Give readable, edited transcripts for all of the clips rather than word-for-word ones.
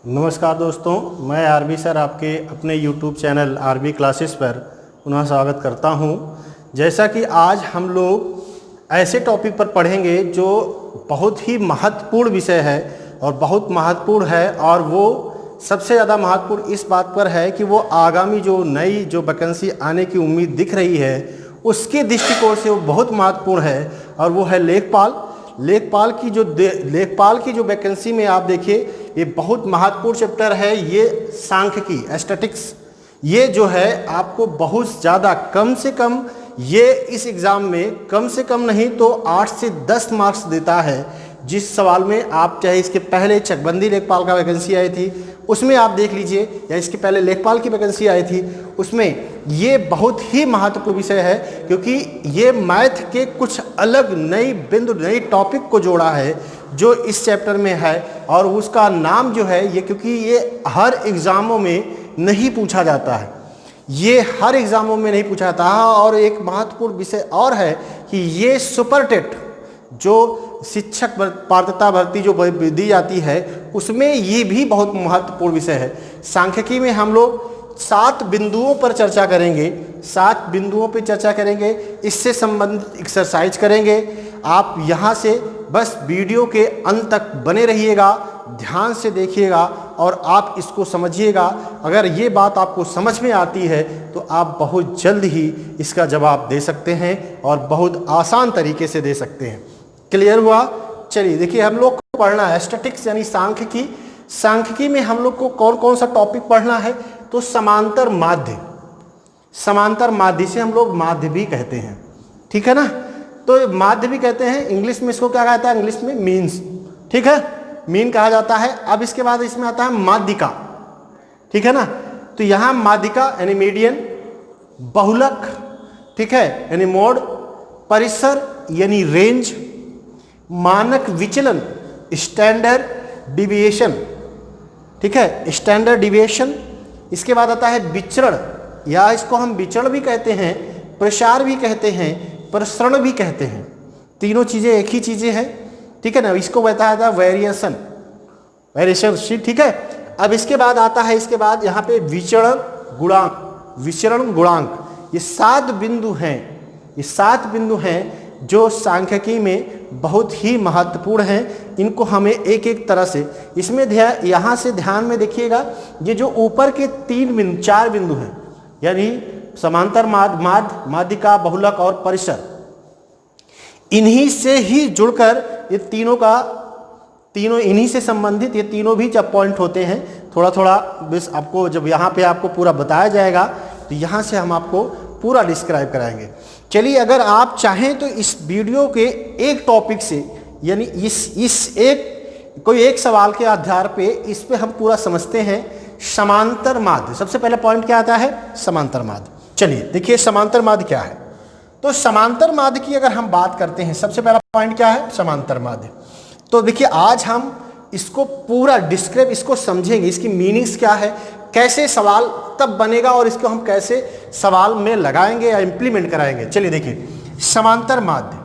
नमस्कार दोस्तों, मैं आरबी सर आपके अपने YouTube चैनल आरबी क्लासेस पर पुनः स्वागत करता हूं। जैसा कि आज हम लोग ऐसे टॉपिक पर पढ़ेंगे जो बहुत ही महत्वपूर्ण विषय है और बहुत महत्वपूर्ण है, और वो सबसे ज़्यादा महत्वपूर्ण इस बात पर है कि वो आगामी जो नई वैकेंसी आने की उम्मीद दिख रही है उसके दृष्टिकोण से वो बहुत महत्वपूर्ण है, और वो है लेखपाल की जो वैकेंसी में आप देखिए ये बहुत महत्वपूर्ण चैप्टर है। ये सांख्यिकी एस्टैटिक्स, ये जो है आपको बहुत ज़्यादा कम से कम ये इस एग्ज़ाम में कम से कम नहीं तो 8 से 10 मार्क्स देता है। जिस सवाल में आप चाहे इसके पहले चकबंदी लेखपाल का वैकेंसी आई थी उसमें आप देख लीजिए, या इसके पहले लेखपाल की वैकेंसी आई थी उसमें, ये बहुत ही महत्वपूर्ण विषय है क्योंकि ये मैथ के कुछ अलग नई टॉपिक को जोड़ा है जो इस चैप्टर में है। और उसका नाम जो है ये, क्योंकि ये हर एग्ज़ामों में नहीं पूछा जाता है, ये हर एग्ज़ामों में नहीं पूछा जाता है। और एक महत्वपूर्ण विषय और है कि ये सुपर टेट जो शिक्षक पात्रता भर्ती जो दी जाती है उसमें ये भी बहुत महत्वपूर्ण विषय है। सांख्यिकी में हम लोग 7 बिंदुओं पर चर्चा करेंगे, 7 बिंदुओं पर चर्चा करेंगे, इससे संबंधित एक्सरसाइज करेंगे। आप यहाँ से बस वीडियो के अंत तक बने रहिएगा, ध्यान से देखिएगा और आप इसको समझिएगा। अगर ये बात आपको समझ में आती है तो आप बहुत जल्द ही इसका जवाब दे सकते हैं और बहुत आसान तरीके से दे सकते हैं। क्लियर हुआ? चलिए देखिए, हम लोग को पढ़ना है स्टैटिक्स यानी सांख्यिकी। सांख्यिकी में हम लोग को कौन कौन सा टॉपिक पढ़ना है? तो समांतर माध्य, समांतर माध्य से हम लोग माध्य भी कहते हैं, ठीक है ना। तो माध्य भी कहते हैं, इंग्लिश में इसको क्या कहता है? इंग्लिश में मीन्स, ठीक है, मीन कहा जाता है। अब इसके बाद इसमें आता है माध्यिका, ठीक है ना। तो यहाँ माध्यिका यानी मीडियन, बहुलक, ठीक है, यानी मोड, परिसर यानी रेंज, मानक विचलन स्टैंडर्ड डिविएशन, ठीक है, स्टैंडर्ड डिविएशन। इसके बाद आता है विचरण, या इसको हम विचरण भी कहते हैं, प्रसार भी कहते हैं, प्रसरण भी कहते हैं। तीनों चीज़ें एक ही चीज़ें हैं, ठीक है ना। इसको बताया था वेरिएशन शीट, ठीक है। अब इसके बाद आता है, इसके बाद यहाँ पे विचरण गुणांक, ये 7 बिंदु हैं, ये 7 बिंदु हैं जो सांख्यिकी में बहुत ही महत्वपूर्ण हैं। इनको हमें एक एक तरह से इसमें यहाँ से ध्यान में देखिएगा, ये जो ऊपर के 4 बिंदु हैं यानी समांतर माध्यिका, बहुलक और परिसर, इन्हीं से ही जुड़कर ये तीनों इन्हीं से संबंधित ये तीनों भी जब पॉइंट होते हैं, थोड़ा थोड़ा बस आपको जब यहाँ पे आपको पूरा बताया जाएगा तो यहाँ से हम आपको पूरा डिस्क्राइब कराएंगे। चलिए, अगर आप चाहें तो इस वीडियो के एक टॉपिक से यानी इस एक सवाल के आधार पे इस पे हम पूरा समझते हैं समांतर माध्य। सबसे पहले पॉइंट क्या आता है? समांतर माध्य। चलिए देखिए समांतर माध्य क्या है। तो समांतर माध्य की अगर हम बात करते हैं, सबसे पहला पॉइंट क्या है? समांतर माध्य। तो देखिए आज हम इसको पूरा डिस्क्राइब, इसको समझेंगे, इसकी मीनिंग्स क्या है, कैसे सवाल तब बनेगा और इसको हम कैसे सवाल में लगाएंगे या इम्प्लीमेंट कराएंगे। चलिए देखिए समांतर माध्य,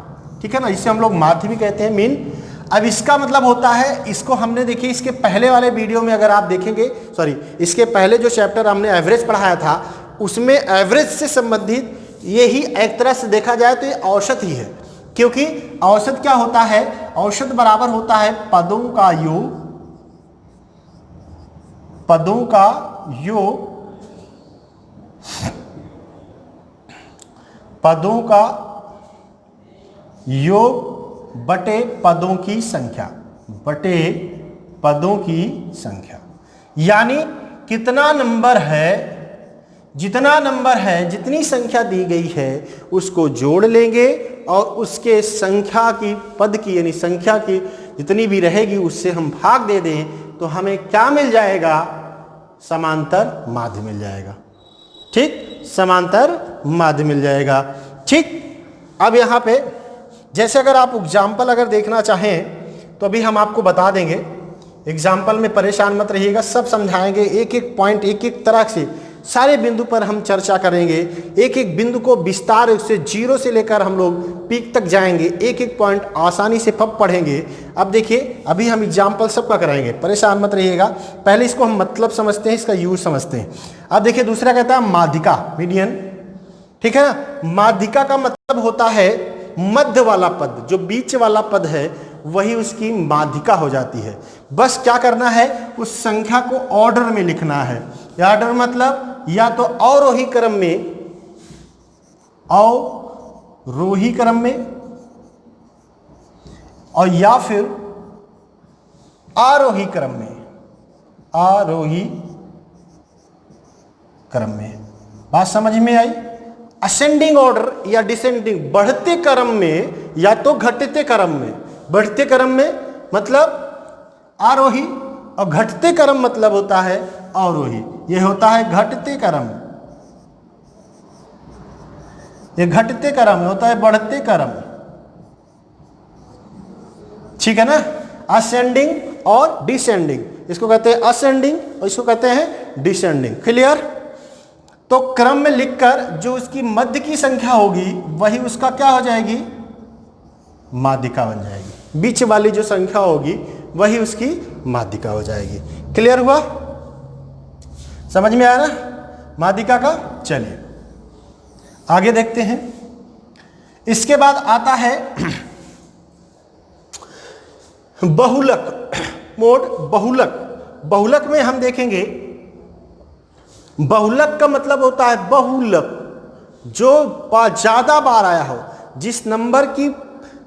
ठीक है ना, इसे हम लोग माध्य भी कहते हैं, मीन। अब इसका मतलब होता है, इसको हमने देखिए इसके पहले वाले वीडियो में अगर आप देखेंगे, इसके पहले जो चैप्टर हमने एवरेज पढ़ाया था उसमें एवरेज से संबंधित यही एक तरह से देखा जाए तो ये औसत ही है, क्योंकि औसत क्या होता है? औसत बराबर होता है पदों का योग बटे पदों की संख्या, यानी कितना नंबर है, जितना नंबर है, जितनी संख्या दी गई है उसको जोड़ लेंगे और उसके संख्या की, पद की यानी संख्या की जितनी भी रहेगी उससे हम भाग दे दें तो हमें क्या मिल जाएगा? समांतर माध्य मिल जाएगा, ठीक, समांतर माध्य मिल जाएगा, ठीक। अब यहाँ पे जैसे अगर आप एग्जाम्पल अगर देखना चाहें तो अभी हम आपको बता देंगे, एग्जाम्पल में परेशान मत रहिएगा, सब समझाएंगे, एक एक पॉइंट एक एक तरह से सारे बिंदु पर हम चर्चा करेंगे। एक एक बिंदु को विस्तार से जीरो से लेकर हम लोग पीक तक जाएंगे, एक एक पॉइंट आसानी से पढ़ेंगे। अब देखिए, अभी हम एग्जाम्पल सबका कराएंगे, परेशान मत रहिएगा। पहले इसको हम मतलब समझते हैं, इसका यूज समझते हैं। अब देखिए दूसरा कहता है माध्यिका, मीडियन, ठीक है ना। माध्यिका का मतलब होता है मध्य वाला पद, जो बीच वाला पद है वही उसकी माध्यिका हो जाती है। बस क्या करना है, उस संख्या को ऑर्डर में लिखना है। ऑर्डर मतलब या तो अवरोही क्रम में, अवरोही क्रम में, और या फिर आरोही क्रम में, आरोही क्रम में। बात समझ में आई? असेंडिंग ऑर्डर या डिसेंडिंग, बढ़ते क्रम में या तो घटते क्रम में। बढ़ते क्रम में मतलब आरोही, और घटते क्रम मतलब होता है अवरोही। यह होता है घटते क्रम, यह घटते क्रम होता है बढ़ते क्रम, ठीक है ना। असेंडिंग और डिसेंडिंग, इसको कहते हैं असेंडिंग और इसको कहते हैं डिसेंडिंग। क्लियर? तो क्रम में लिखकर जो उसकी मध्य की संख्या होगी वही उसका क्या हो जाएगी, माध्यिका बन जाएगी। बीच वाली जो संख्या होगी वही उसकी माध्यिका हो जाएगी। क्लियर हुआ? समझ में आया ना माध्यिका का? चलिए आगे देखते हैं। इसके बाद आता है बहुलक मोड। बहुलक, बहुलक में हम देखेंगे, बहुलक का मतलब होता है बहुलक, जो ज्यादा बार आया हो, जिस नंबर की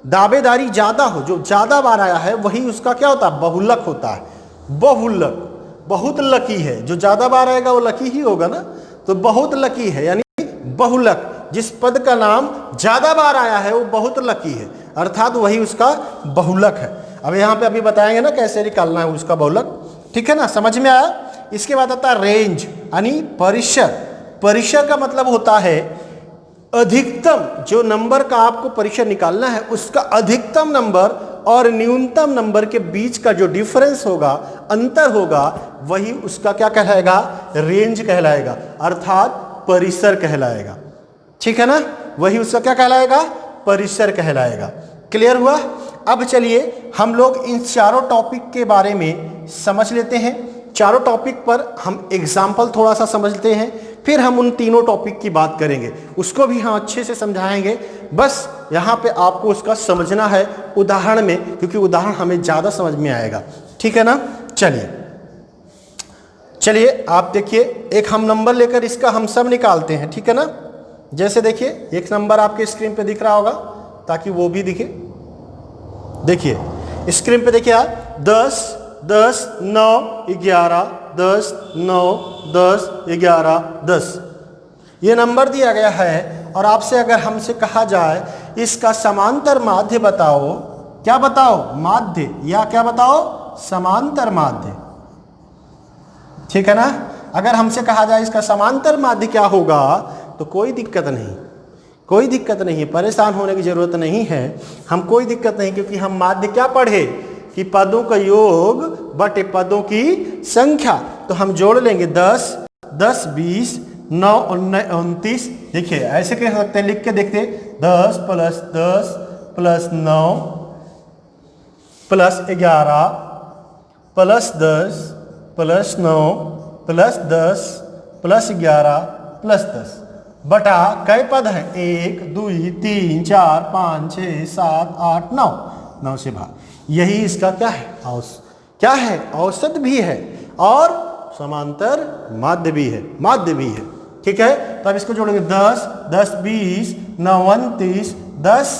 दावेदारी ज्यादा हो, जो ज्यादा बार आया है वही उसका क्या होता है, बहुलक होता है। बहुलक, बहुत लकी है, जो ज्यादा बार आएगा वो लकी ही होगा ना, तो बहुत लकी है यानी बहुलक। जिस पद का नाम ज्यादा बार आया है वो बहुत लकी है, अर्थात वही उसका बहुलक है। अब यहाँ पे अभी बताएंगे ना कैसे निकालना है उसका बहुलक, ठीक है ना, समझ में आया। इसके बाद आता है रेंज यानी परिसर। परिसर का मतलब होता है अधिकतम, जो नंबर का आपको परिसर निकालना है उसका अधिकतम नंबर और न्यूनतम नंबर के बीच का जो डिफरेंस होगा, अंतर होगा, वही उसका क्या कहलाएगा, रेंज कहलाएगा, अर्थात परिसर कहलाएगा। ठीक है ना, वही उसका क्या कहलाएगा, परिसर कहलाएगा। क्लियर हुआ? अब चलिए हम लोग इन चारों टॉपिक के बारे में समझ लेते हैं। चारों टॉपिक पर हम एग्जाम्पल थोड़ा सा समझते हैं, फिर हम उन तीनों टॉपिक की बात करेंगे, उसको भी हम अच्छे से समझाएंगे। बस यहाँ पे आपको उसका समझना है उदाहरण में, क्योंकि उदाहरण हमें ज़्यादा समझ में आएगा। ठीक है ना, चलिए आप देखिए, एक हम नंबर लेकर इसका हम सब निकालते हैं। ठीक है ना, जैसे देखिए एक नंबर आपके स्क्रीन पे दिख रहा होगा, ताकि वो भी दिखे। देखिए स्क्रीन पे देखिए आप 10, 10, 9, 11, 10, 9, 10, 11, 10 ये नंबर दिया गया है। और आपसे अगर हमसे कहा जाए इसका समांतर माध्य बताओ, क्या बताओ, माध्य, या क्या बताओ, समांतर माध्य। ठीक है ना, अगर हमसे कहा जाए इसका समांतर माध्य क्या होगा, तो कोई दिक्कत नहीं, कोई दिक्कत नहीं है, परेशान होने की जरूरत नहीं है। हम कोई दिक्कत नहीं, क्योंकि हम माध्य क्या पढ़े कि पदों का योग बटे पदों की संख्या। तो हम जोड़ लेंगे 10, 10, 20, 9, 29। देखिए ऐसे कह सकते हैं, लिख के देखते, 10 + 10 + 9 + 11 + 10 + 9 + 10 + 11 + 10 बटा कई पद है, 1, 2, 3, 4, 5, 6, 7, 8, 9, 9 से भाग। यही इसका क्या है, क्या है, औसत भी है और समांतर माध्य भी है, माध्य भी है। ठीक है, तो अब इसको जोड़ेंगे 10, 10, 20, 9, 29, 10,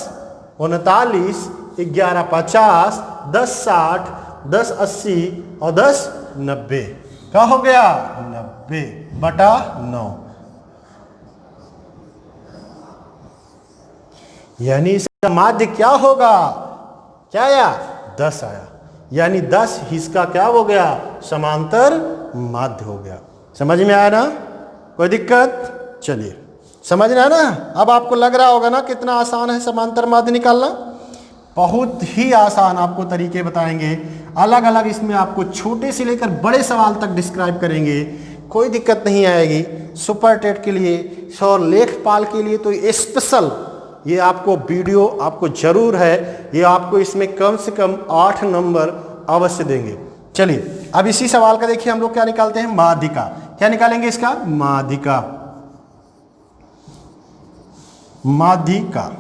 39, 11, 50, 10, 60, 10, 80 और 10, 90। क्या हो गया, 90 बटा 9। यानी इसका माध्य क्या होगा, क्या आया, 10 आया। यानी 10 इसका क्या हो गया, समांतर माध्य हो गया। समझ में आया ना, कोई दिक्कत? चलिए समझ रहे हैं ना। अब आपको लग रहा होगा ना कितना आसान है समांतर माध्य निकालना। बहुत ही आसान आपको तरीके बताएंगे, अलग अलग इसमें आपको छोटे से लेकर बड़े सवाल तक डिस्क्राइब करेंगे कोई दिक्कत नहीं आएगी। सुपर टेट के लिए और लेखपाल के लिए तो स्पेशल ये आपको वीडियो आपको जरूर है, ये आपको इसमें कम से कम 8 नंबर अवश्य देंगे। चलिए अब इसी सवाल का देखिए हम लोग क्या निकालते हैं, माध्यिका। क्या निकालेंगे इसका, माध्यिका। माध्यिका,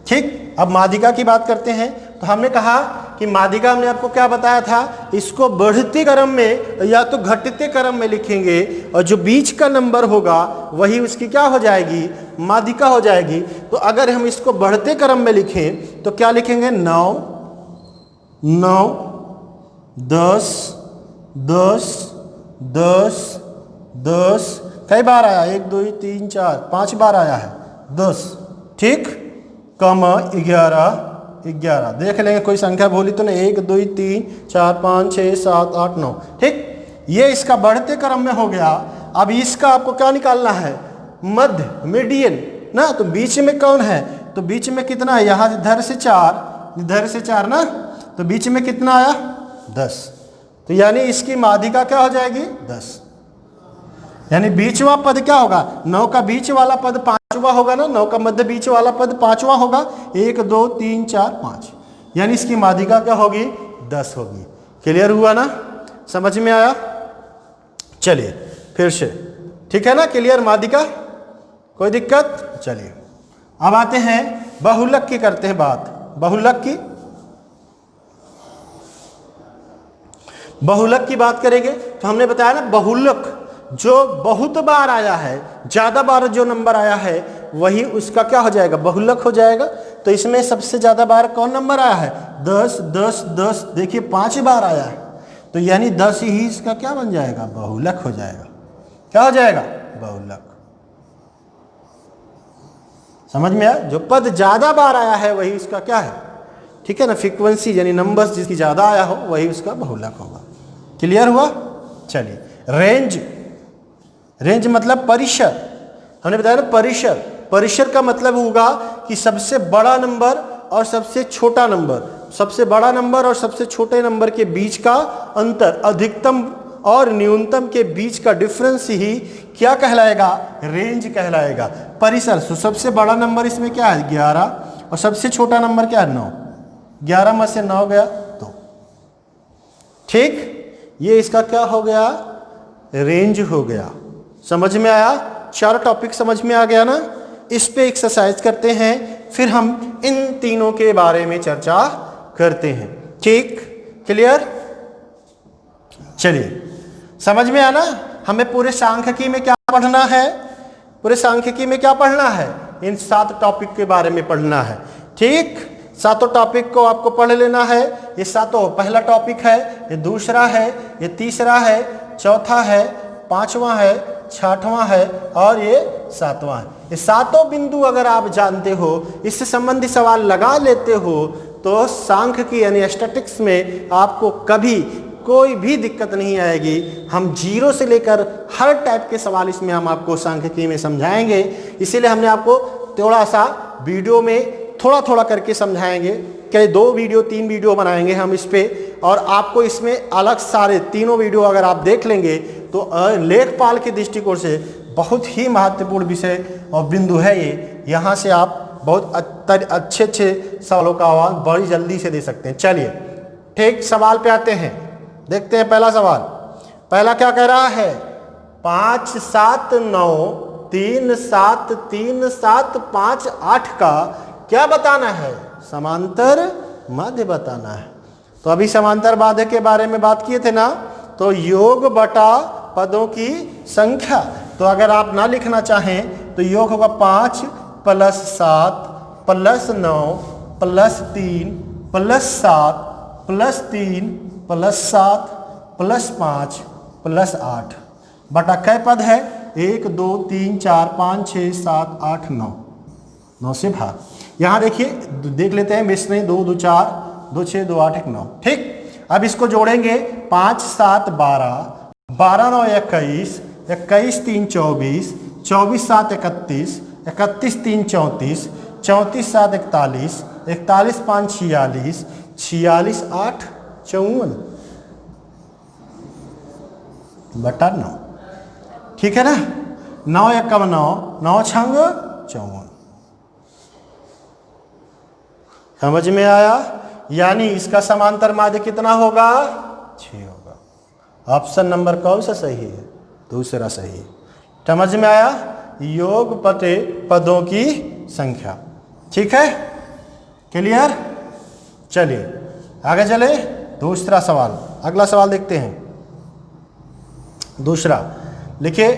ठीक। अब माध्यिका की बात करते हैं तो हमने कहा कि माध्यिका हमने आपको क्या बताया था, इसको बढ़ते क्रम में या तो घटते क्रम में लिखेंगे और जो बीच का नंबर होगा वही उसकी क्या हो जाएगी, माध्यिका हो जाएगी। तो अगर हम इसको बढ़ते क्रम में लिखें तो क्या लिखेंगे, 9 9 10 10 10 10, कई बार आया, 1 2 3 4 5 बार आया है 10, ठीक। कम 11 11, देख लेंगे कोई संख्या भूली तो नहीं, 1 2 3 4 5 6 7 8 9, ठीक। ये इसका बढ़ते क्रम में हो गया। अब इसका आपको क्या निकालना है, मध्य, मीडियन ना। तो बीच में कौन है, तो बीच में कितना है, यहाँ इधर से 4 इधर से 4 ना, तो बीच में कितना आया 10। तो यानी इसकी माध्यिका क्या हो जाएगी 10। यानी बीचवा पद क्या होगा, 9 का बीच वाला पद 5वां होगा ना, 9 का मध्य बीच वाला पद 5वां होगा, 1 2 3 4 5, यानी इसकी माध्यिका क्या होगी 10 होगी। क्लियर हुआ ना, समझ में आया। चलिए फिर से, ठीक है ना, क्लियर माध्यिका, कोई दिक्कत। चलिए अब आते हैं बहुलक की, करते हैं बात बहुलक की। बहुलक की बात करेंगे तो हमने बताया ना, बहुलक जो बहुत बार आया है, ज्यादा बार जो नंबर आया है वही उसका क्या हो जाएगा, बहुलक हो जाएगा। तो इसमें सबसे ज्यादा बार कौन नंबर आया है, 10 10 10, देखिए 5 बार आया है, तो यानी 10 ही इसका क्या बन जाएगा, बहुलक हो जाएगा। क्या हो जाएगा, बहुलक। समझ में आया, जो पद ज्यादा बार आया है वही उसका क्या है, ठीक है ना, फ्रीक्वेंसी यानी नंबर्स जिसकी ज्यादा आया हो वही उसका बहुलक होगा। क्लियर हुआ। चलिए रेंज, रेंज मतलब परिसर, हमने बताया ना परिसर। परिसर का मतलब होगा कि सबसे बड़ा नंबर और सबसे छोटा नंबर, सबसे बड़ा नंबर और सबसे छोटे नंबर के बीच का अंतर, अधिकतम और न्यूनतम के बीच का डिफरेंस ही क्या कहलाएगा, रेंज कहलाएगा। परिसर, सबसे बड़ा नंबर इसमें क्या है 11 और सबसे छोटा नंबर क्या है 9, 11 में से 9 गया तो, ठीक। ये इसका क्या हो गया, रेंज हो गया। समझ में आया, 4 टॉपिक समझ में आ गया ना। इस पे एक्सरसाइज करते हैं, फिर हम इन तीनों के बारे में चर्चा करते हैं, ठीक। क्लियर। चलिए समझ में आना, हमें पूरे सांख्यिकी में क्या पढ़ना है, पूरे सांख्यिकी में क्या पढ़ना है, इन 7 टॉपिक के बारे में पढ़ना है, ठीक। 7 टॉपिक को आपको पढ़ लेना है। ये 7, पहला टॉपिक है, ये दूसरा है, ये तीसरा है, चौथा है, 5वां है, 6वां है और ये 7वां है। ये 7 बिंदु अगर आप जानते हो, इससे संबंधित सवाल लगा लेते हो, तो सांख्यिकी यानी स्टैटिस्टिक्स में आपको कभी कोई भी दिक्कत नहीं आएगी। हम 0 से लेकर हर टाइप के सवाल इसमें हम आपको सांख्यिकी में समझाएंगे। इसीलिए हमने आपको थोड़ा सा वीडियो में थोड़ा थोड़ा करके समझाएंगे, क्या 2 वीडियो 3 वीडियो बनाएंगे हम इस पे, और आपको इसमें अलग सारे तीनों वीडियो अगर आप देख लेंगे तो लेखपाल के दृष्टिकोण से बहुत ही महत्वपूर्ण विषय और बिंदु है ये। यहाँ से आप बहुत अच्छे अच्छे सवालों का आवाज बड़ी जल्दी से दे सकते हैं। चलिए ठीक, सवाल पे आते हैं, देखते हैं पहला सवाल। पहला क्या कह रहा है, 5 7 9 3 7 3 7 5 8 का क्या बताना है, समांतर माध्य बताना है। तो अभी समांतर माध्य के बारे में बात किए थे ना, तो योग बटा पदों की संख्या। तो अगर आप ना लिखना चाहें तो योग होगा 5 + 7 + 9 + 3 + 7 + 3 + 7 + 5 + 8 बटा कै पद है, 1 2 3 4 5 6 7 8 9, 9 से भाग। यहाँ देखिए देख लेते हैं, मिस नहीं, 2 2 4 2 6 2 8 1 9, ठीक। अब इसको जोड़ेंगे, 5 7 12 12 9 21 21 3 24 24 7 31 31 3 34 34 7 41 41 5 46 46 8 54, बटा 9। ठीक है ना, 9 1 9, 9 छंग 54। समझ में आया? यानी इसका समांतर माध्य कितना होगा? 6 होगा। ऑप्शन नंबर कौन सा सही है? दूसरा सही है। समझ में आया? योग बटे पदों की संख्या। ठीक है, क्लियर? चलिए आगे चले। दूसरा सवाल, अगला सवाल देखते हैं। दूसरा लिखिए,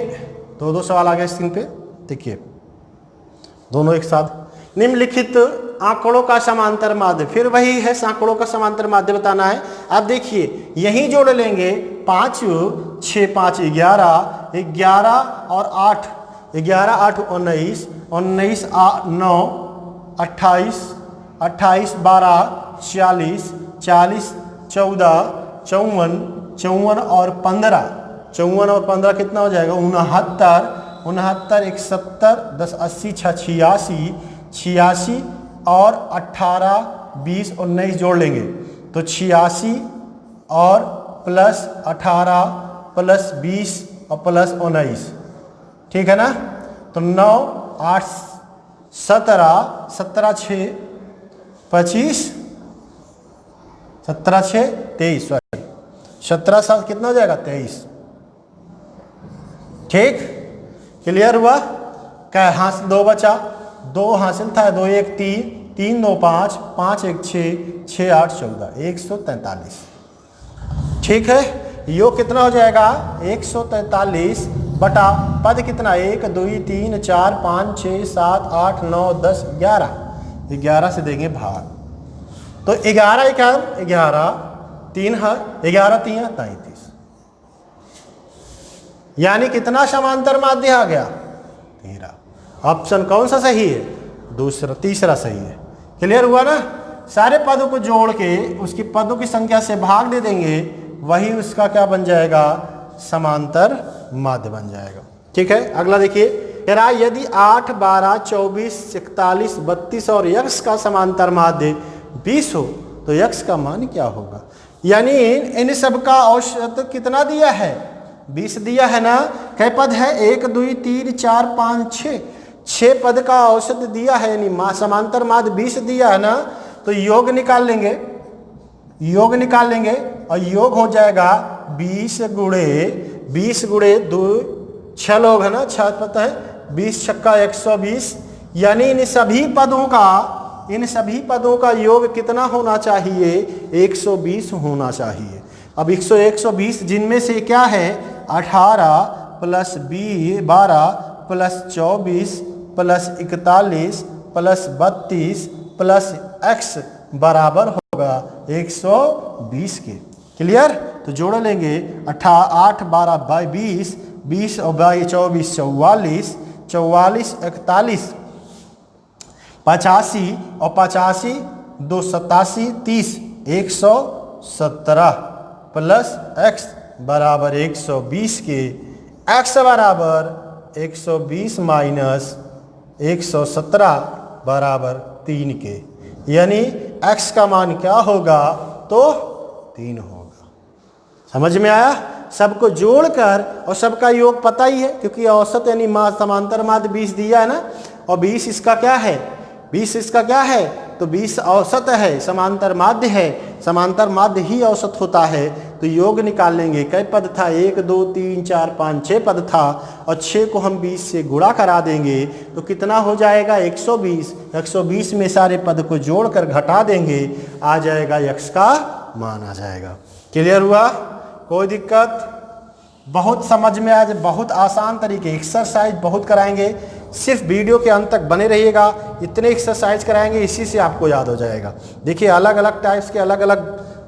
दो सवाल आ गए स्क्रीन पे, देखिए दोनों एक साथ। निम्नलिखित आंकड़ों का समांतर माध्य, फिर वही है, आंकड़ों का समांतर माध्य बताना है। आप देखिए यही जोड़ लेंगे, 5 6 5 11, 11 और 8, 11 8 19, 19 9 28, 28 12 40, 40 14 54, 54 और 15, 54 और 15 कितना हो जाएगा? 69, 69 1 70, 10 80 86, 86 और 18 20 19 जोड़ लेंगे तो 86 और प्लस 18 प्लस 20 और प्लस 19। ठीक है ना? तो 9 8 17, 17 6 25, 17 6 23, सॉरी 17 7 कितना हो जाएगा? 23। ठीक, क्लियर हुआ? क्या हासिल? 2 बचा, 2 हासिल था, 2 1 3, 3 2 5, 5 1 6, 6 8 14, 143। ठीक है, योग कितना हो जाएगा? 143 बटा पद कितना? 1 2 3 4 5 6 7 8 9 10 11, 11 से देंगे भाग तो 11 11, 3 है, 11 3 33। यानी कितना समांतर माध्य आ गया? 13। ऑप्शन कौन सा सही है? दूसरा, तीसरा सही है। क्लियर हुआ ना? सारे पदों को जोड़ के उसकी पदों की संख्या से भाग दे देंगे, वही उसका क्या बन जाएगा? समांतर माध्य बन जाएगा। ठीक है, अगला देखिए, कह रहा यदि 8 12 24 41 32 और यक्ष का समांतर माध्य 20 हो तो यक्ष का मान क्या होगा? यानी इन सब का औसत कितना दिया है? 20 दिया है ना? कै पद है? 1 2 3 4 5 6, 6 पद का औसत दिया है, यानी समांतर माध्य 20 दिया है ना? तो योग निकाल लेंगे, योग निकाल लेंगे और योग हो जाएगा 20 गुणे 2, 6 लोग है ना, 6 पता है, 20 छक्का 120। यानी इन सभी पदों का योग कितना होना चाहिए? 120 होना चाहिए। अब 120 जिनमें से क्या है? 18 plus 12 plus 24 plus 41 plus 32 plus x बराबर होगा 120 के। क्लियर? तो जोड़ लेंगे 8 12 20, 20 और 24 44, 44 41 85 और 85 2 87 30, 117 प्लस x बराबर 120 के। x बराबर 120 माइनस 117 बराबर 3 के, यानी x का मान क्या होगा? तो 3 होगा। समझ में आया? सबको जोड़कर, और सबका योग पता ही है क्योंकि औसत यानी समांतर माध्य 20 दिया है ना, और 20 इसका क्या है? 20 इसका क्या है? तो 20 औसत है, समांतर माध्य है, समांतर माध्य ही औसत होता है। तो योग निकाल लेंगे। कै पद था? 1 2 3 4 5 6 पद था, और 6 को हम 20 से गुणा करा देंगे तो कितना हो जाएगा? 120। 120 में सारे पद को जोड़कर घटा देंगे, आ जाएगा यक्ष का मान आ जाएगा। क्लियर हुआ? कोई दिक्कत? बहुत समझ में आ जाए, बहुत आसान तरीके, एक्सरसाइज बहुत कराएंगे, सिर्फ वीडियो के अंत तक बने रहिएगा। इतने एक्सरसाइज कराएंगे, इसी से आपको याद हो जाएगा। देखिए अलग अलग टाइप्स के, अलग अलग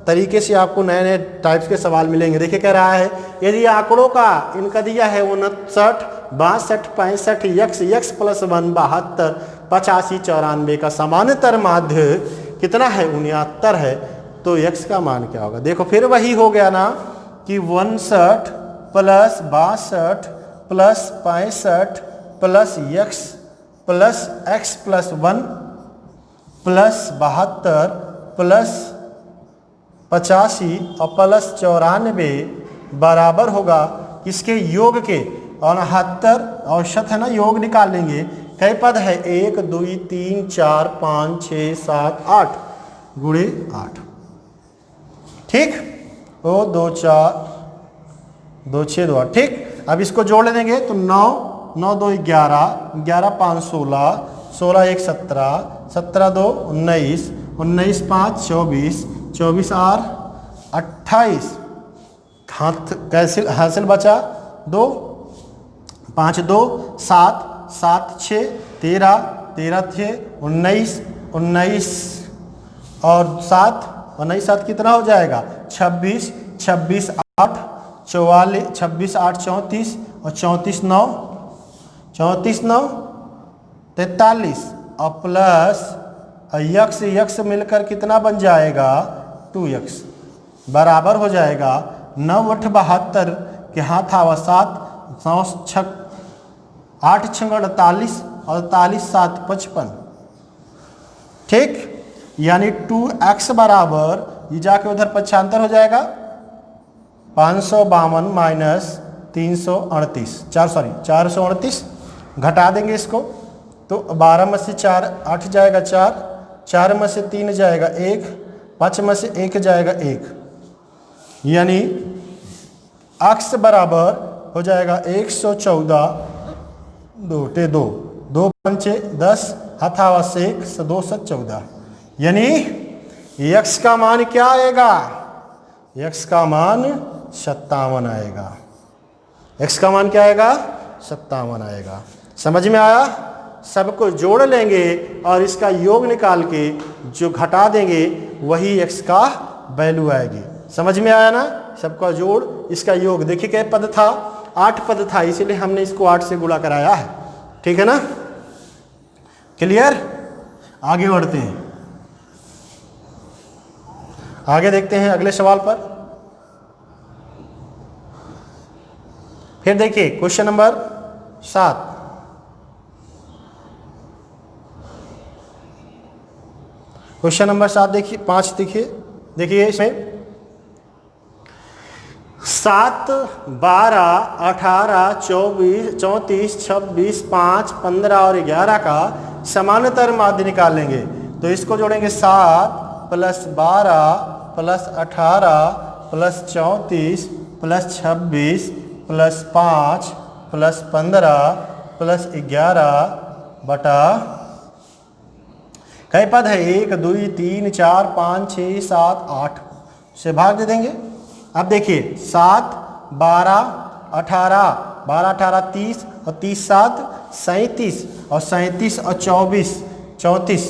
तरीके से आपको नए नए टाइप्स के सवाल मिलेंगे। देखिए कह रहा है यदि आंकड़ों का इनका दिया है 59 62 65 यक्ष प्लस 1 72 85 94 का समांतर माध्य कितना है? 69 है, तो यक्ष का मान क्या होगा? देखो फिर वही हो गया ना कि 59 plus 62 plus 65 plus x plus x plus 1 plus 72 plus 85 और प्लस 94 बराबर होगा किसके, योग के। 69 औसत है ना, योग निकाल लेंगे। कई पद है, 1 2 3 4 5 6 7 8 गुणे 8। ठीक, वो 2 4 2 6 2 8। ठीक, अब इसको जोड़ देंगे तो 9 9 2 11 11 5 16 16 1 17 17 2 19 19 5 24 24 8 28। हाथ कैसे हासिल बचा 2 5 2 7 7 6 13 13 6 19 19 और 7 19 7 कितना हो जाएगा 26 26 8 44 26 8 34 और 34 9 34 9 43 और प्लस यक्स यक्स मिलकर कितना बन जाएगा 2x बराबर हो जाएगा 9 8 72 के हाथ आवा 7 9 6 8 6 48 और 48 7 55। ठीक, यानी 2x बराबर ये जाके उधर पक्षांतर हो जाएगा 552 माइनस 338 438 घटा देंगे इसको तो 12 में से 4 8 जाएगा 4 4 में से 3 जाएगा 1 5 में से 1 जाएगा 1 यानी x बराबर हो जाएगा 114 2 2 2 5 10 हथावा से 1 2 14 यानी x का मान क्या आएगा x का मान 57 आएगा। x का मान क्या आएगा 57 आएगा। समझ में आया? सबको जोड़ लेंगे और इसका योग निकाल के जो घटा देंगे वही x का वैल्यू आएगी। समझ में आया ना? सबका जोड़ इसका योग। देखिए क्या पद था 8 पद था इसीलिए हमने इसको 8 से गुणा कराया है। ठीक है ना? क्लियर? आगे बढ़ते हैं, आगे देखते हैं अगले सवाल पर। फिर देखिए क्वेश्चन नंबर 7। क्वेश्चन नंबर 7 देखिए 5 देखिए इसमें 7 12 18 24 34 26 5 15 और 11 का समानांतर माध्य निकाल लेंगे। तो इसको जोड़ेंगे 7 plus 12 plus 18 plus 34 plus 26 plus 5 plus 15 plus 11 बटा कई पद है 1 2 3 4 5 6 7 8 से भाग दे देंगे। अब देखिए 7 12 18 12 18 30 और 30 7 37 और 37 और 24 34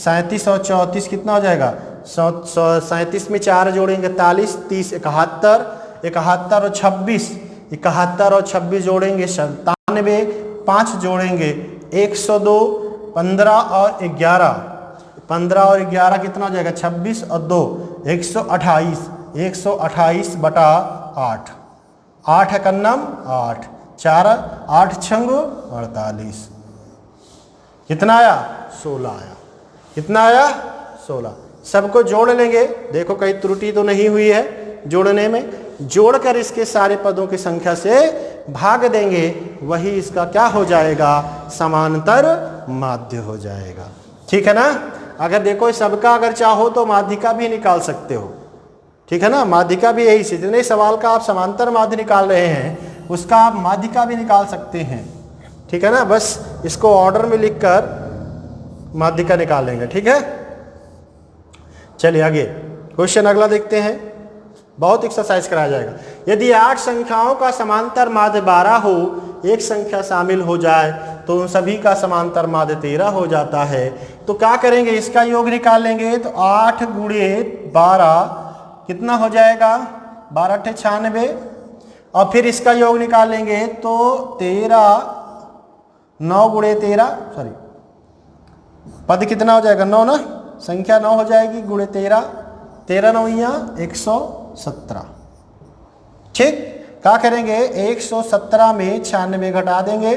37 और 34 कितना हो जाएगा 37 में 4 जोड़ेंगे 43 30 71 71 और 26 71 और 26 जोड़ेंगे 97 5 जोड़ेंगे 102 15 और 11 15 और 11 कितना हो जाएगा 26 और 2 128 बटा 8 8 है कन्नम 8 4 8 छंग 48 कितना आया 16 आया। कितना आया 16। सबको जोड़ लेंगे। देखो कहीं त्रुटि तो नहीं हुई है जोड़ने में। जोड़कर इसके सारे पदों की संख्या से भाग देंगे वही इसका क्या हो जाएगा समांतर माध्य हो जाएगा। ठीक है ना? अगर देखो सबका अगर चाहो तो माध्यिका भी निकाल सकते हो। ठीक है ना? माध्यिका भी यही से जितने सवाल का आप समांतर माध्य निकाल रहे हैं उसका आप माध्यिका भी निकाल सकते हैं। ठीक है ना? बस इसको ऑर्डर में लिखकर माध्यिका निकाल लेंगे। ठीक है, चलिए आगे क्वेश्चन अगला देखते हैं। बहुत एक्सरसाइज कराया जाएगा। यदि 8 संख्याओं का समांतर माध्य 12 हो, एक संख्या शामिल हो जाए तो उन सभी का समांतर माध्य 13 हो जाता है। तो क्या करेंगे इसका योग निकाल लेंगे। तो 8 गुणे 12 कितना हो जाएगा 12 × 96 और फिर इसका योग निकाल लेंगे तो 13 9 गुणे 13 सॉरी पद कितना हो जाएगा 9 ना, संख्या 9 हो जाएगी गुणे 13 13 9 117। ठीक, क्या करेंगे 117 में 96 घटा देंगे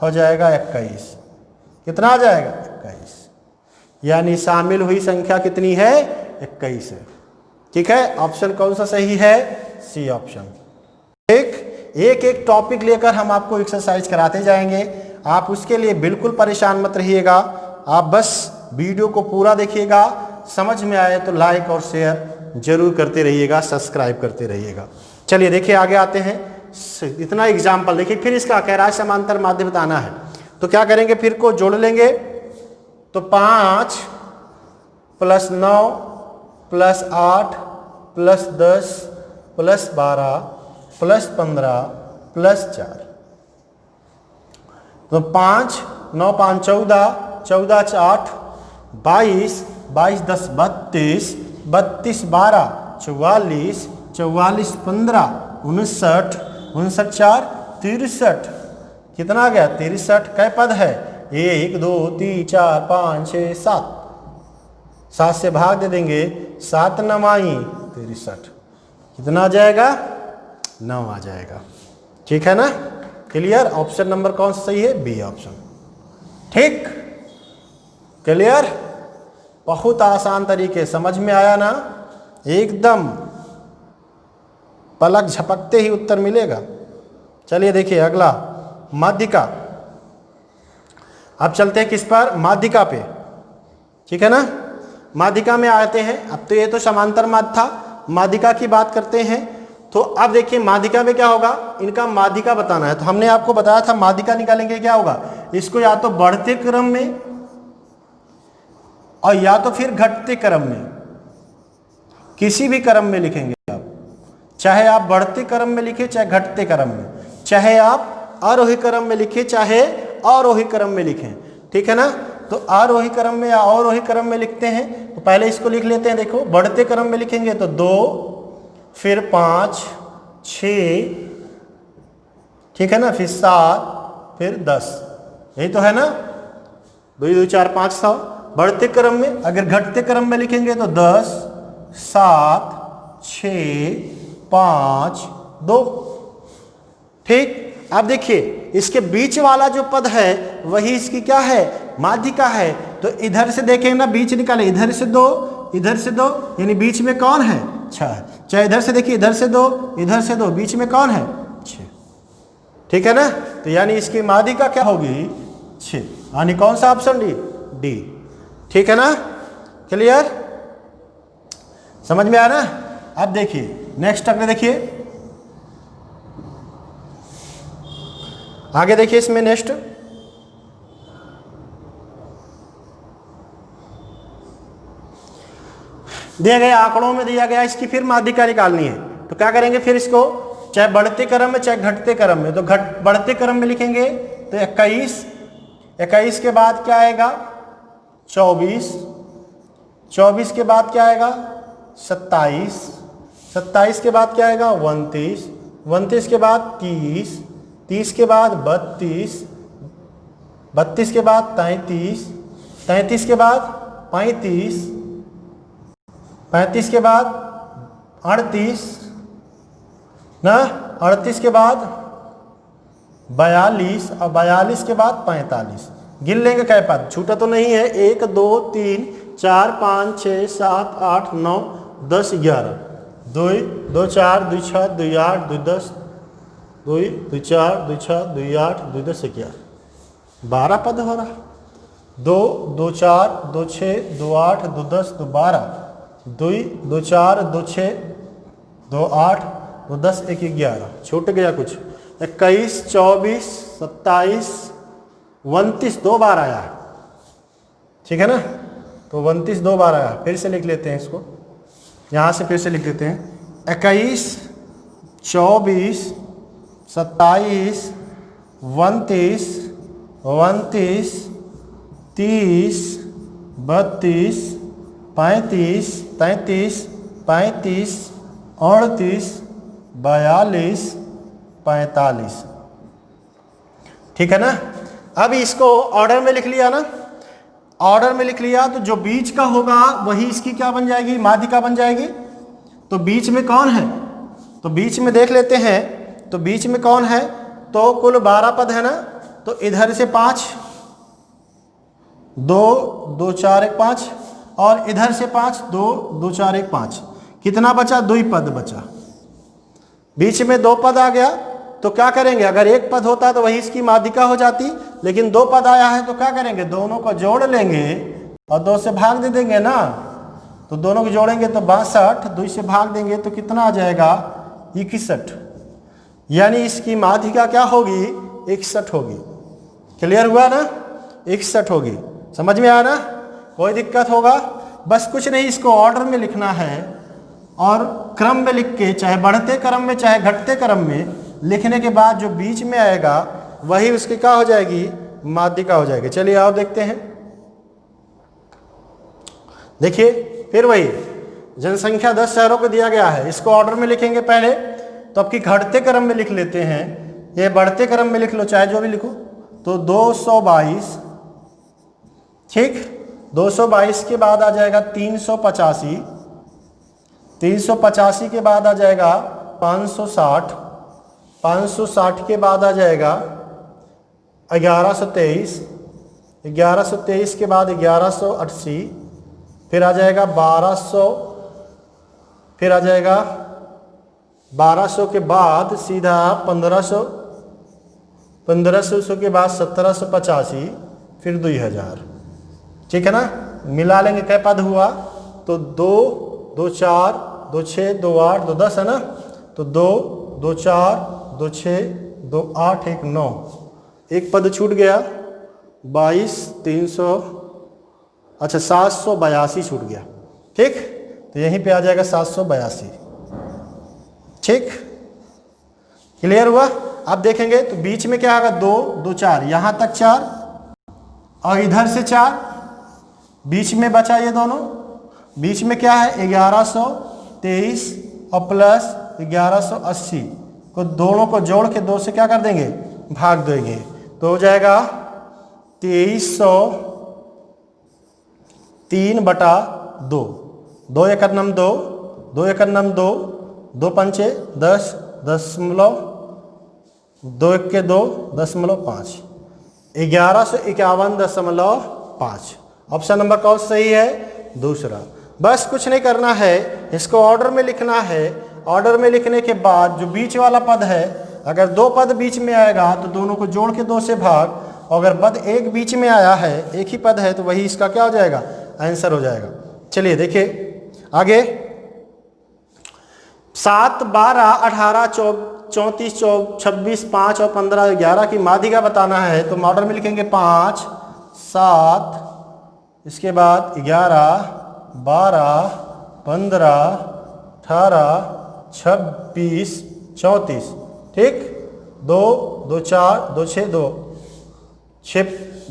हो जाएगा 21। कितना आ जाएगा 21। यानी शामिल हुई संख्या कितनी है 21 है। ठीक है, ऑप्शन कौन सा सही है सी ऑप्शन। ठीक, एक एक टॉपिक लेकर हम आपको एक्सरसाइज कराते जाएंगे। आप उसके लिए बिल्कुल परेशान मत रहिएगा, आप बस वीडियो को पूरा देखिएगा, समझ में आए तो लाइक और शेयर जरूर करते रहिएगा, सब्सक्राइब करते रहिएगा। चलिए देखिए आगे आते हैं। इतना एग्जाम्पल देखिए, फिर इसका कह रहा है समांतर माध्य बताना है, तो क्या करेंगे, फिर को जोड़ लेंगे। तो 5 + 9 + 8 + 10 + 12 + 15 + 4, तो 5 9 5 14 14 × 8 22 22 10 32 32 12 44 44 15 59 59 4 63, कितना आ गया 63। कै पद है, 1 2 3 4 5 6 7, 7 से भाग दे देंगे, 7 9 63, कितना आ जाएगा 9 आ जाएगा। ठीक है ना, क्लियर। ऑप्शन नंबर कौन सा सही है, बी ऑप्शन। ठीक, क्लियर, बहुत आसान तरीके, समझ में आया ना, एकदम पलक झपकते ही उत्तर मिलेगा। चलिए देखिए अगला, माध्यिका। अब चलते हैं किस पर, माध्यिका पे। ठीक है ना, माध्यिका में आते हैं। अब तो ये तो समांतर माध्य था, माध्यिका की बात करते हैं। तो अब देखिए माध्यिका में क्या होगा, इनका माध्यिका बताना है। तो हमने आपको बताया था माध्यिका निकालेंगे क्या होगा, इसको या तो बढ़ते क्रम में और या तो फिर घटते क्रम में, किसी भी क्रम में लिखेंगे आप, चाहे आप बढ़ते क्रम में लिखे चाहे घटते क्रम में, चाहे आप आरोही क्रम में लिखे चाहे अवरोही क्रम में लिखें। ठीक है ना, तो आरोही क्रम में या अवरोही क्रम में लिखते हैं। तो पहले इसको लिख लेते हैं। देखो बढ़ते क्रम में लिखेंगे तो 2 फिर 5 6, ठीक है ना, फिर 7 फिर 10, यही तो है ना, 2 2 4 5 7। बढ़ते क्रम में, अगर घटते क्रम में लिखेंगे तो 10 7 6 5 2। ठीक, अब देखिए इसके बीच वाला जो पद है वही इसकी क्या है, माध्यिका है। तो इधर से देखें ना, बीच निकाले, इधर से 2 इधर से 2, यानी बीच में कौन है, 6। चाहे इधर से देखिए, इधर से 2 इधर से 2, बीच में कौन है, 6। ठीक है ना, तो यानी इसकी माध्यिका क्या होगी, 6, यानी कौन सा ऑप्शन, डी। ठीक है ना, क्लियर, समझ में आ रहा है। अब देखिए नेक्स्ट, अगले देखिए आगे, देखिए इसमें नेक्स्ट दिया गया आंकड़ों में दिया गया, इसकी फिर माध्यिका निकालनी है। तो क्या करेंगे, फिर इसको चाहे बढ़ते क्रम में चाहे घटते क्रम में, तो बढ़ते क्रम में लिखेंगे तो 21, 21 के बाद क्या आएगा 24, 24 के बाद क्या आएगा 27, 27 के बाद क्या आएगा 29, 29 के बाद 30, 30 के बाद 32, 32 के बाद 33, 33 के बाद 35, 35 के बाद 38 ना, 38 के बाद 42 और 42 के बाद 45। गिन लेंगे कै पद, छूटा तो नहीं है, 1 2 3 4 5 6 7 8 9 10 11, 2 2 4 2 6 2 8 2 10, 2 2 4 2 6 2 8 2 10 11, 12 पद हो रहा। 2 2 4 2 6 2 8 2 10 2 12, 2 2 4 2 6 2 8 2 10 1 11, छूट गया कुछ, 21 24 27 29 2 बार आया। ठीक है ना, तो 29 2 बार आया। फिर से लिख लेते हैं इसको, यहाँ से फिर से लिख लेते हैं 21 24 27 29 29 30 32 35 33 35 38 42 45। ठीक है ना, अब इसको ऑर्डर में लिख लिया ना, ऑर्डर में लिख लिया तो जो बीच का होगा वही इसकी क्या बन जाएगी, माध्यिका बन जाएगी। तो बीच में कौन है, तो बीच में देख लेते हैं, तो बीच में कौन है, तो कुल 12 पद है ना, तो इधर से 5, 2 2 4 1 5, और इधर से 5, 2 2 4 1 5, कितना बचा, 2 पद बचा। बीच में 2 पद आ गया, तो क्या करेंगे, अगर एक पद होता तो वही इसकी माध्यिका हो जाती, लेकिन दो पद आया है तो क्या करेंगे, दोनों को जोड़ लेंगे और 2 से भाग दे देंगे ना। तो दोनों को जोड़ेंगे तो 62, 2 से भाग देंगे तो कितना आ जाएगा, 61। यानी इसकी माध्यिका क्या होगी, 61 होगी। क्लियर हुआ ना, 61 होगी। समझ में आया ना, कोई दिक्कत होगा? बस कुछ नहीं, इसको ऑर्डर में लिखना है और क्रम में लिख के, चाहे बढ़ते क्रम में चाहे घटते क्रम में लिखने के बाद जो बीच में आएगा वही उसकी क्या हो जाएगी, माध्यिका हो जाएगी। चलिए आप देखते हैं, देखिए फिर वही जनसंख्या 10 शहरों को दिया गया है, इसको ऑर्डर में लिखेंगे पहले, तो आपकी घटते क्रम में लिख लेते हैं, ये बढ़ते क्रम में लिख लो, चाहे जो भी लिखो। तो 222, ठीक, 222 के बाद आ जाएगा 385, 385 के बाद आ जाएगा 560, 560 के बाद आ जाएगा 1123, 1123 के बाद 1180, फिर आ जाएगा 1200, फिर आ जाएगा 1200 के बाद सीधा 1500, 1500 के बाद 1785, फिर 2000। ठीक है ना, मिला लेंगे क्या पद हुआ, तो 2, 2 4, 2 6, 2 8, 2 10 है ना, तो 2, 2 4, 2 6, 2 8, 1 9, एक पद छूट गया, 22, 300, अच्छा 782 छूट गया। ठीक, तो यहीं पे आ जाएगा 782। ठीक, क्लियर हुआ? आप देखेंगे तो बीच में क्या आएगा, 2, 2 4, यहां तक 4 और इधर से 4, बीच में बचा ये दोनों, बीच में क्या है 1123 और प्लस 1180 को दोनों को जोड़ के 2 से क्या कर देंगे, भाग देंगे, तो हो जाएगा 2303/2, 2 एकड़ नम 2, 2 एकड़ नम 2, 2 पंचे 10, 2 एक के 2, 10.5, 1151.5। ऑप्शन नंबर कौन सही है, दूसरा। बस कुछ नहीं करना है, इसको ऑर्डर में लिखना है। ऑर्डर में लिखने के बाद जो बीच वाला पद है, अगर 2 पद बीच में आएगा तो दोनों को जोड़ के 2 से भाग, और अगर पद एक बीच में आया है, एक ही पद है, तो वही इसका क्या हो जाएगा, आंसर हो जाएगा। चलिए देखिए आगे, 7, 12, 18, 34, 26, 5 और 15, 11 की माध्यिका बताना है, तो ऑर्डर में लिखेंगे 5, 7, इसके बाद 11, 12, 15, 18, 26, 34। ठीक, 2, 2 4, 2 6, 2 6,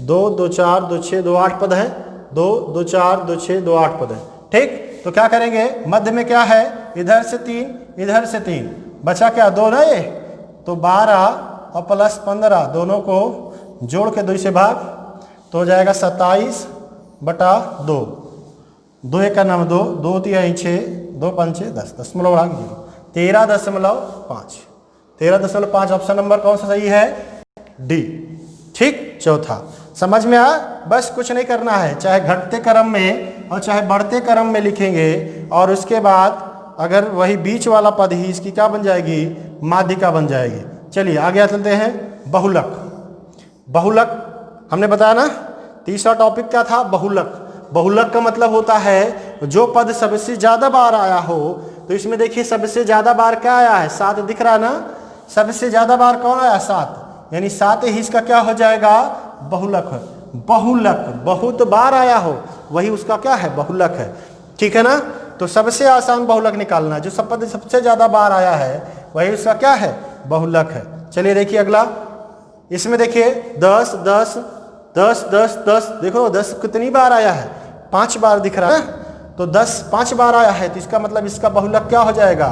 2, 2 4, 2 6, 2 8 पद हैं, 2, 2 4, 2 6, 2 8 पद हैं। ठीक, तो क्या करेंगे, मध्य में क्या है, इधर से 3, इधर से 3, बचा क्या 2 ना, ये तो 12 और प्लस 15 दोनों को जोड़ के 2 से भाग, तो हो जाएगा 27/2, 2 एक का नाम 2, 2 3 6, 2 पंचे 10, 13.5, 13.5। ऑप्शन नंबर कौन सा सही है, डी। ठीक, चौथा। समझ में आया? बस कुछ नहीं करना है, चाहे घटते क्रम में और चाहे बढ़ते क्रम में लिखेंगे, और उसके बाद अगर वही बीच वाला पद ही इसकी क्या बन जाएगी, माध्यिका बन जाएगी। चलिए आगे चलते हैं, बहुलक। बहुलक हमने बताया ना, तीसरा टॉपिक क्या था, बहुलक। बहुलक का मतलब होता है जो पद सबसे ज्यादा बार आया हो। तो इसमें देखिए सबसे ज्यादा बार क्या आया है, 7 दिख रहा है ना, सबसे ज्यादा बार कौन आया, 7, यानी 7 ही इसका क्या हो जाएगा, बहुलक है। बहुलक बहुत बार आया हो वही उसका क्या है, बहुलक है। ठीक है ना, तो सबसे आसान बहुलक निकालना है, जो सब पद सबसे ज्यादा बार आया है वही उसका क्या है, बहुलक है। चलिए देखिए अगला, इसमें देखिए 10 10 10 10 10, देखो 10 कितनी बार आया है, 5 बार दिख रहा है, तो 10 5 बार आया है, तो इसका मतलब इसका बहुलक क्या हो जाएगा,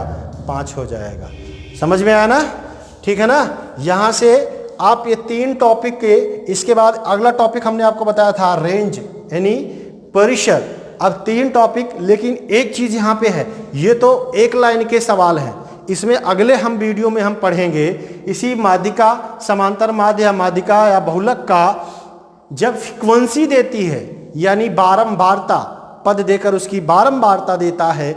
5 हो जाएगा। समझ में आया ना? ठीक है ना। यहाँ से आप ये 3 टॉपिक के, इसके बाद अगला टॉपिक हमने आपको बताया था रेंज यानी परिषद। अब 3 टॉपिक, लेकिन एक चीज यहाँ पे है, ये तो एक लाइन के सवाल हैं, इसमें अगले हम वीडियो में हम पढ़ेंगे इसी माध्यिका, समांतर माध्य या माध्यिका या बहुलक का जब फ्रीक्वेंसी देती है, यानी बारंबारता, पद देकर उसकी बारंबारता देता है,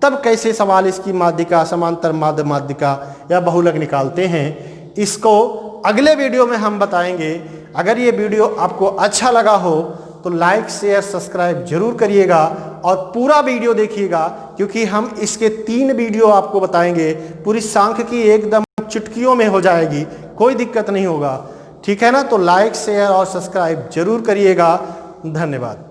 तब कैसे सवाल इसकी माध्यिका, समांतर माध्य माध्यिका या बहुलक निकालते हैं, इसको अगले वीडियो में हम बताएंगे। अगर ये वीडियो आपको अच्छा लगा हो तो लाइक शेयर सब्सक्राइब जरूर करिएगा और पूरा वीडियो देखिएगा, क्योंकि हम इसके 3 वीडियो आपको बताएंगे। पूरी सांख्यिकी एकदम चुटकियों में हो जाएगी, कोई दिक्कत नहीं होगा। ठीक है ना? तो लाइक शेयर और सब्सक्राइब जरूर करिएगा। धन्यवाद।